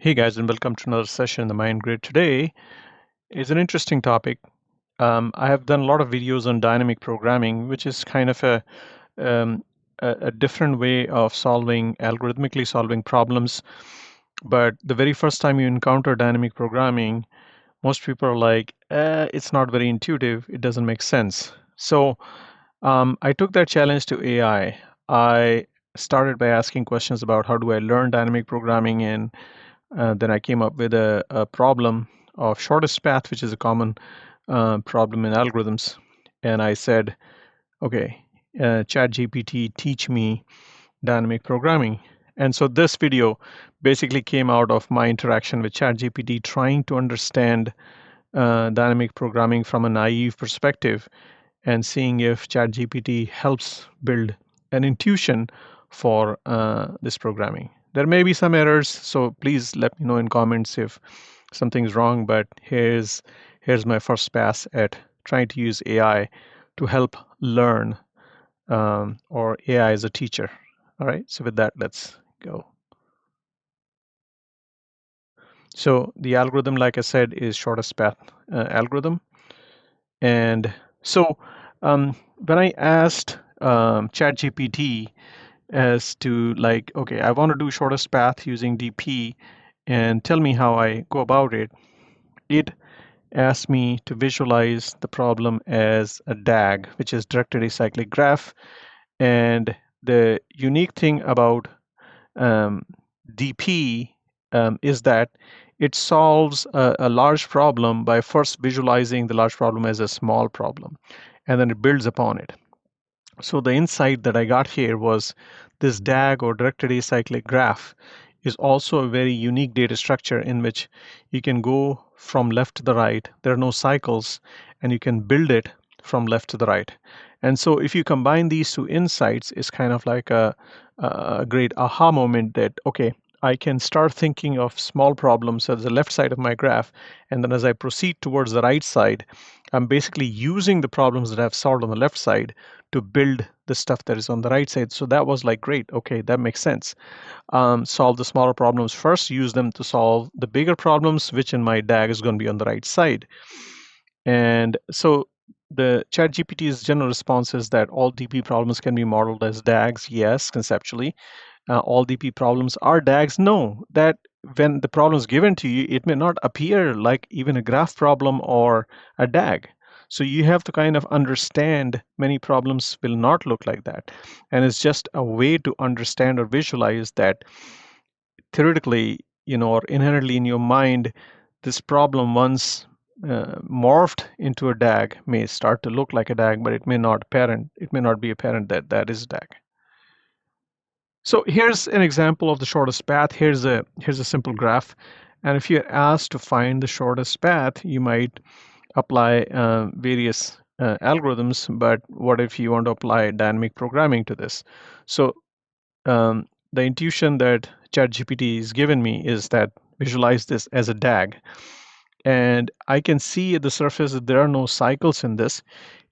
Hey guys, and welcome to another session in the Mind Grid. Today is an interesting topic. I have done a lot of videos on dynamic programming, which is kind of um, a different way of algorithmically solving problems. But the very first time you encounter dynamic programming, most people are like, it's not very intuitive. It doesn't make sense. So I took that challenge to AI. I started by asking questions about how do I learn dynamic programming, and then I came up with a problem of shortest path, which is a common problem in algorithms. And I said, okay, ChatGPT, teach me dynamic programming. And so this video basically came out of my interaction with ChatGPT, trying to understand dynamic programming from a naive perspective and seeing if ChatGPT helps build an intuition for this programming. There may be some errors, so please let me know in comments if something's wrong. But here's my first pass at trying to use AI to help learn, or AI as a teacher. All right. So with that, let's go. So the algorithm, like I said, is shortest path algorithm. And so when I asked ChatGPT as to, like, okay, I want to do shortest path using DP and tell me how I go about it, it asked me to visualize the problem as a DAG, which is directed acyclic graph. And the unique thing about um, DP is that it solves a large problem by first visualizing the large problem as a small problem, and then it builds upon it. So the insight that I got here was this DAG, or directed acyclic graph, is also a very unique data structure in which you can go from left to the right. There are no cycles, and you can build it from left to the right. And so if you combine these two insights, it's kind of like a great aha moment that, okay, I can start thinking of small problems as the left side of my graph. And then as I proceed towards the right side, I'm basically using the problems that I've solved on the left side to build the stuff that is on the right side. So that was like, great, okay, that makes sense. Solve the smaller problems first, use them to solve the bigger problems, which in my DAG is going to be on the right side. And so the ChatGPT's general response is that all DP problems can be modeled as DAGs. Yes, conceptually. All DP problems are DAGs. No, that when the problem is given to you, it may not appear like even a graph problem or a DAG. So you have to kind of understand many problems will not look like that. And it's just a way to understand or visualize that theoretically, or inherently in your mind, this problem once morphed into a DAG may start to look like a DAG, but it may not be apparent that that is a DAG. So here's an example of the shortest path. Here's a simple graph, and if you're asked to find the shortest path, you might apply various algorithms. But what if you want to apply dynamic programming to this? So the intuition that ChatGPT has given me is that visualize this as a DAG. And I can see at the surface that there are no cycles in this.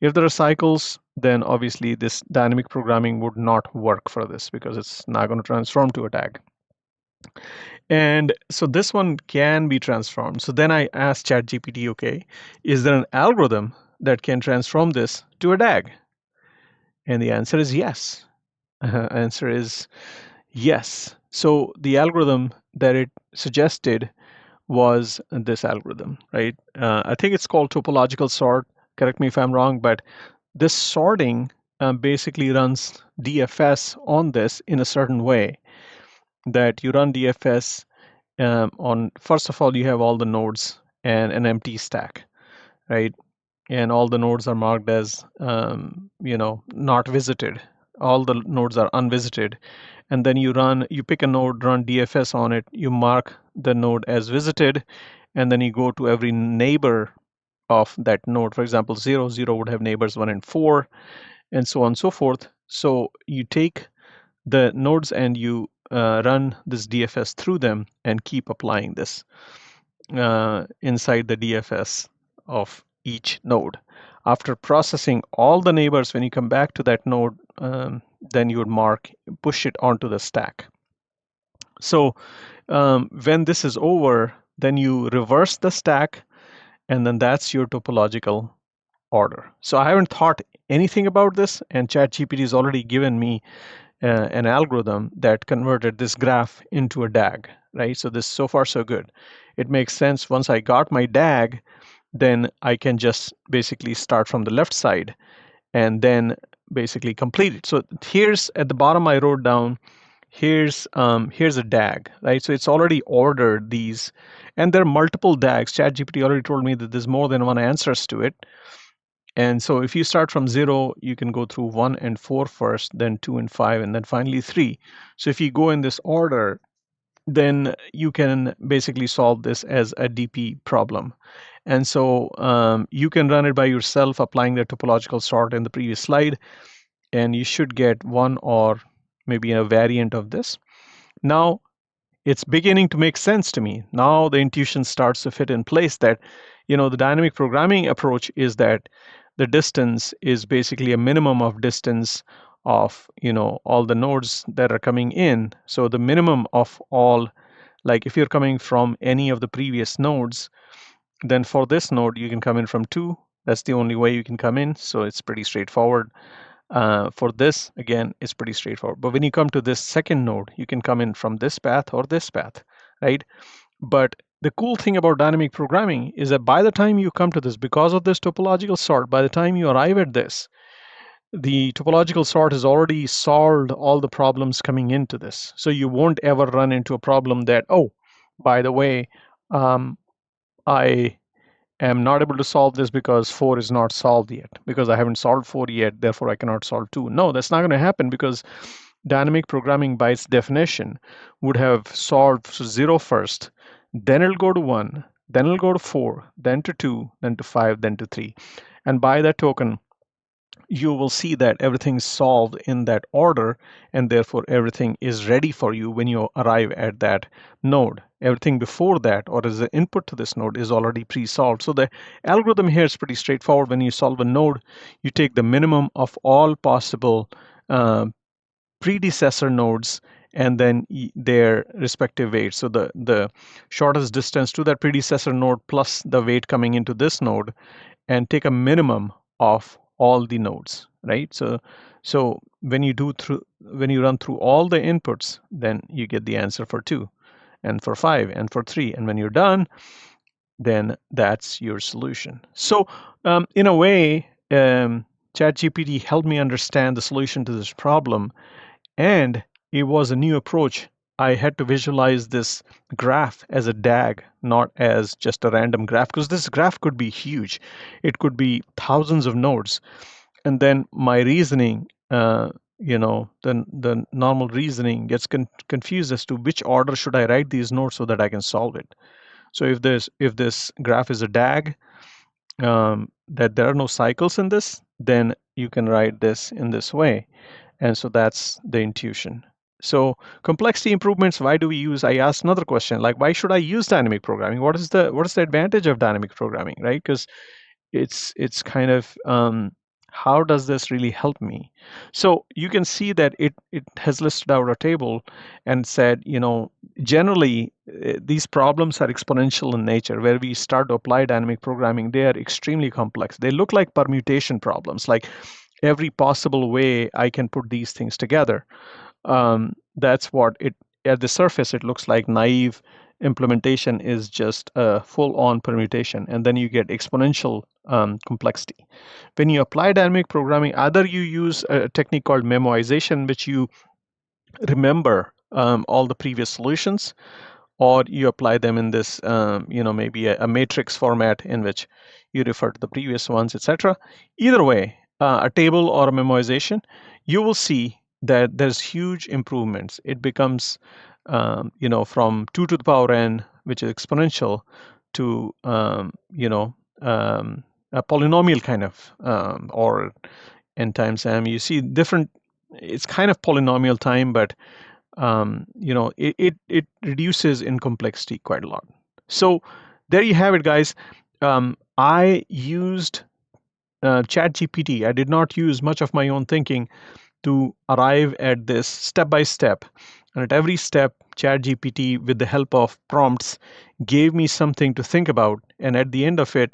If there are cycles, then obviously this dynamic programming would not work for this because it's not going to transform to a DAG. And so this one can be transformed. So then I asked ChatGPT, okay, is there an algorithm that can transform this to a DAG? And the answer is yes. Answer is yes. So the algorithm that it suggested was this algorithm, right? I think it's called topological sort. Correct me if I'm wrong, but this sorting basically runs DFS on this in a certain way that you run DFS on, first of all, you have all the nodes and an empty stack, right? And all the nodes are marked as, not visited. All the nodes are unvisited. And then you pick a node, run DFS on it, you mark the node as visited, and then you go to every neighbor of that node. For example, 0, 0 would have neighbors 1 and 4, and so on and so forth. So you take the nodes and you run this DFS through them and keep applying this inside the DFS of each node. After processing all the neighbors, when you come back to that node, then you would push it onto the stack. So when this is over, then you reverse the stack, and then that's your topological order. So I haven't thought anything about this, and ChatGPT has already given me an algorithm that converted this graph into a DAG, right? So this so far so good. It makes sense. Once I got my DAG, then I can just basically start from the left side and then basically complete it. So here's at the bottom I wrote down, here's a DAG, right? So it's already ordered these, and there are multiple DAGs. ChatGPT already told me that there's more than one answers to it. And so if you start from 0, you can go through 1 and 4 first, then 2 and 5, and then finally 3. So if you go in this order, then you can basically solve this as a DP problem. And so you can run it by yourself, applying the topological sort in the previous slide, and you should get one or maybe a variant of this. Now, it's beginning to make sense to me. Now the intuition starts to fit in place that, the dynamic programming approach is that the distance is basically a minimum of distance of, all the nodes that are coming in. So the minimum of all, like if you're coming from any of the previous nodes, then for this node, you can come in from 2. That's the only way you can come in. So it's pretty straightforward. For this, again, it's pretty straightforward. But when you come to this second node, you can come in from this path or this path, right? But the cool thing about dynamic programming is that by the time you come to this, because of this topological sort, by the time you arrive at this, the topological sort has already solved all the problems coming into this. So you won't ever run into a problem that, oh, by the way, I am not able to solve this because 4 is not solved yet, because I haven't solved 4 yet, therefore I cannot solve 2. No, that's not going to happen, because dynamic programming by its definition would have solved 0 first, then it'll go to 1, then it'll go to 4, then to 2, then to 5, then to 3. And by that token, you will see that everything's solved in that order, and therefore everything is ready for you when you arrive at that node. Everything before that, or as the input to this node, is already pre-solved. So the algorithm here is pretty straightforward. When you solve a node, you take the minimum of all possible predecessor nodes and then their respective weights. So the shortest distance to that predecessor node plus the weight coming into this node, and take a minimum of all the nodes, right? So when you run through all the inputs, then you get the answer for 2 and for 5 and for 3, and when you're done, then that's your solution. So in a way, ChatGPT helped me understand the solution to this problem, and it was a new approach. I had to visualize this graph as a DAG, not as just a random graph, because this graph could be huge. It could be thousands of nodes. And then my reasoning, the normal reasoning gets confused as to which order should I write these nodes so that I can solve it. So if this graph is a DAG, that there are no cycles in this, then you can write this in this way. And so that's the intuition. So complexity improvements, why do we use? I asked another question, like, why should I use dynamic programming? What is the advantage of dynamic programming, right? Because it's kind of how does this really help me? So you can see that it has listed out a table and said, generally these problems are exponential in nature. Where we start to apply dynamic programming, they are extremely complex. They look like permutation problems, like every possible way I can put these things together. That's what it, at the surface, it looks like. Naive implementation is just a full-on permutation, and then you get exponential complexity. When you apply dynamic programming, either you use a technique called memoization, which you remember all the previous solutions, or you apply them in this, maybe a matrix format in which you refer to the previous ones, etc. Either way, a table or a memoization, you will see that there's huge improvements. It becomes, from 2 to the power n, which is exponential, to, a polynomial kind of, or n times m. You see different, it's kind of polynomial time, but it reduces in complexity quite a lot. So there you have it, guys. I used ChatGPT. I did not use much of my own thinking to arrive at this step by step. And at every step, ChatGPT, with the help of prompts, gave me something to think about. And at the end of it,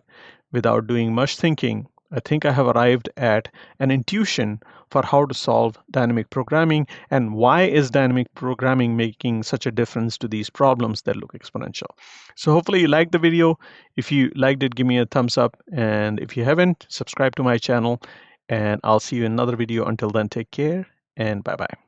without doing much thinking, I think I have arrived at an intuition for how to solve dynamic programming and why is dynamic programming making such a difference to these problems that look exponential. So hopefully you liked the video. If you liked it, give me a thumbs up. And if you haven't, subscribe to my channel. And I'll see you in another video. Until then, take care and bye-bye.